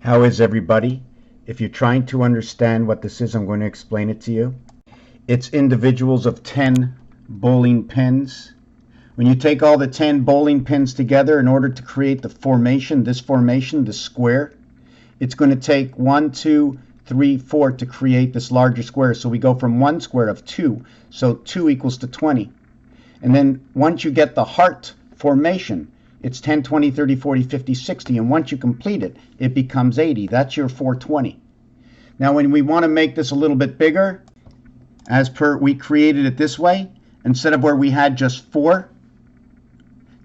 How is everybody? If you're trying to understand what this is, I'm going to explain it to you. It's individuals of 10 bowling pins. When you take all the 10 bowling pins together in order to create the formation, the square, it's going to take 1, 2, 3, 4 to create this larger square. So we go from one square of 2. So 2 equals to 20. And then once you get the heart formation, it's 10, 20, 30, 40, 50, 60. And once you complete it, it becomes 80. That's your 420. Now, when we want to make this a little bit bigger, as per we created it this way, instead of where we had just 4,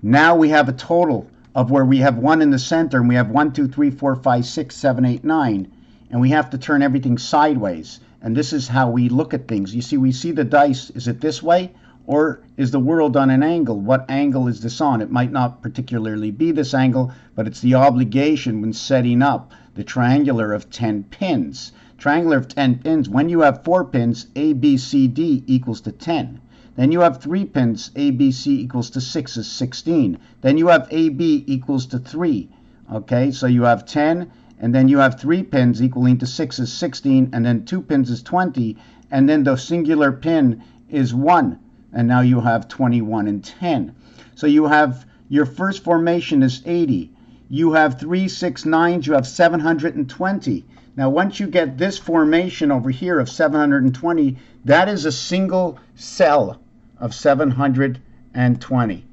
now we have a total of where we have 1 in the center, and we have 1, 2, 3, 4, 5, 6, 7, 8, 9. And we have to turn everything sideways. And this is how we look at things. You see, we see the dice. Is it this way? Or is the world on an angle? What angle is this on? It might not particularly be this angle, but it's the obligation when setting up the triangular of 10 pins. Triangular of 10 pins, when you have 4 pins, A, B, C, D equals to 10. Then you have 3 pins, A, B, C equals to 6 is 16. Then you have A, B equals to 3. Okay, so you have 10, and then you have 3 pins equaling to 6 is 16, and then 2 pins is 20, and then the singular pin is 1. And now you have 21 and 10. So you have your first formation is 80. You have 3, 6, 9s. You have 720. Now once you get this formation over here of 720, that is a single cell of 720.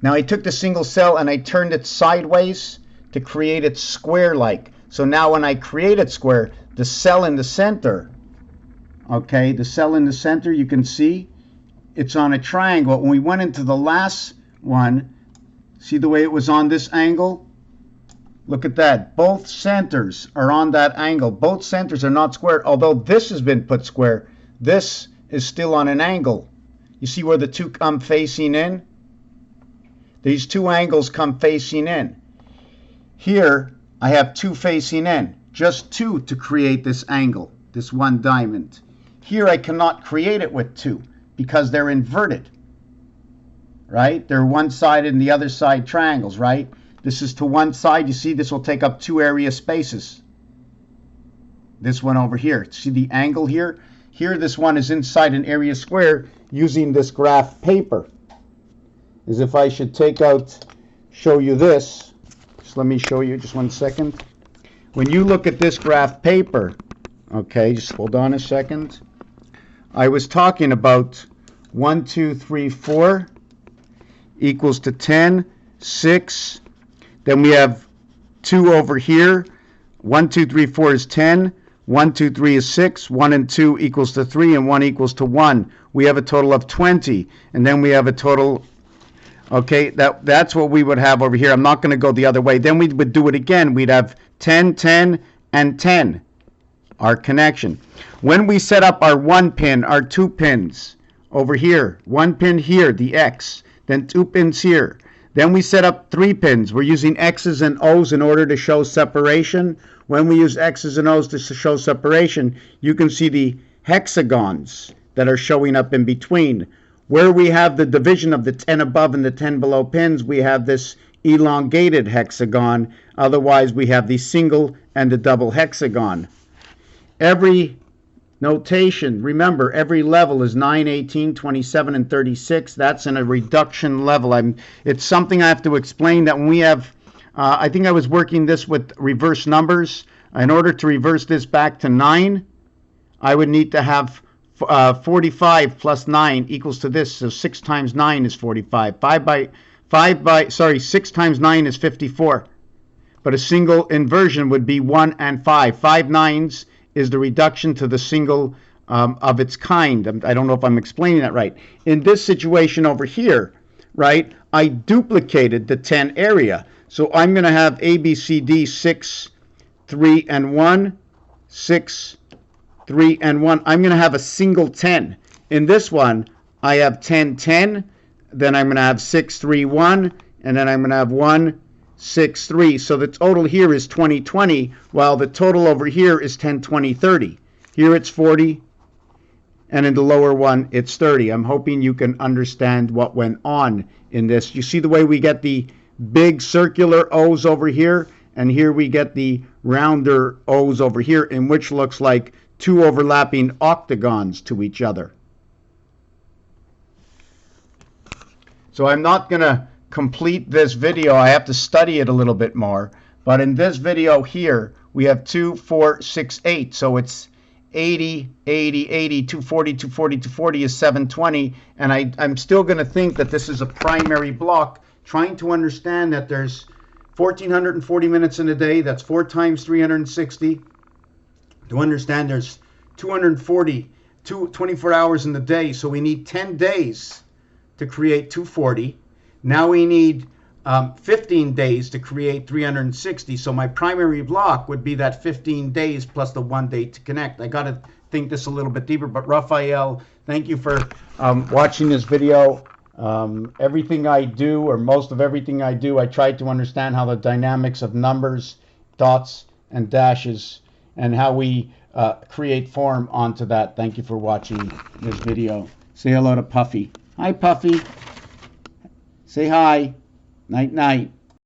Now I took the single cell and I turned it sideways to create it square-like. So now when I create it square, the cell in the center, okay, the cell in the center, you can see it's on a triangle. When we went into the last one, see the way it was on this angle? Look at that. Both centers are on that angle. Both centers are not squared. Although this has been put square, this is still on an angle. You see where the two come facing in? These two angles come facing in. Here, I have 2 facing in. Just 2 to create this angle, this one diamond. Here, I cannot create it with 2 because they're inverted, right? They're one-sided and the other side triangles, right? This is to one side. You see, this will take up 2 area spaces. This one over here. See the angle here? Here, this one is inside an area square using this graph paper. As if I should take out, show you this. Just let me show you just 1 second. When you look at this graph paper, okay, just hold on a second. I was talking about 1, 2, 3, 4 equals to 10, 6. Then we have 2 over here. 1, 2, 3, 4 is 10. 1, 2, 3 is 6. 1 and 2 equals to 3, and 1 equals to 1. We have a total of 20. And then we have a total, okay, that's what we would have over here. I'm not going to go the other way. Then we would do it again. We'd have 10, 10, and 10, our connection. When we set up our 1 pin, our 2 pins over here, 1 pin here, the X, then 2 pins here. Then we set up 3 pins. We're using X's and O's in order to show separation. When we use X's and O's to show separation, you can see the hexagons that are showing up in between. Where we have the division of the 10 above and the 10 below pins, we have this elongated hexagon. Otherwise, we have the single and the double hexagon. Every notation, remember, every level is 9, 18, 27, and 36. That's in a reduction level. It's something I have to explain that when we have, I think I was working this with reverse numbers. In order to reverse this back to 9, I would need to have 45 plus 9 equals to this. So 6 times 9 is 45. 6 times 9 is 54. But a single inversion would be 1 and 5. 5 nines is the reduction to the single of its kind. I don't know if I'm explaining that right. In this situation over here, right, I duplicated the 10 area. So I'm going to have A, B, C, D, 6, 3, and 1, 6, 3, and 1. I'm going to have a single 10. In this one, I have 10, 10. Then I'm going to have 6, 3, 1. And then I'm going to have 1, 6, 3. So the total here is 20, 20, while the total over here is 10, 20, 30. Here it's 40, and in the lower one it's 30. I'm hoping you can understand what went on in this. You see the way we get the big circular O's over here, and here we get the rounder O's over here, in which looks like two overlapping octagons to each other. So I'm not going to complete this video. I have to study it a little bit more. But in this video here, we have 2, 4, 6, 8. So it's 80, 80, 80, 240, 240, 240 is 720. And I'm still going to think that this is a primary block, trying to understand that there's 1,440 minutes in a day. That's 4 times 360. To understand there's 24 hours in the day. So we need 10 days to create 240. Now we need 15 days to create 360. So my primary block would be that 15 days plus the 1 day to connect. I got to think this a little bit deeper. But Raphael, thank you for watching this video. Everything I do, or most of everything I do, I try to understand how the dynamics of numbers, dots, and dashes, and how we create form onto that. Thank you for watching this video. Say hello to Puffy. Hi, Puffy. Say hi. Night, night.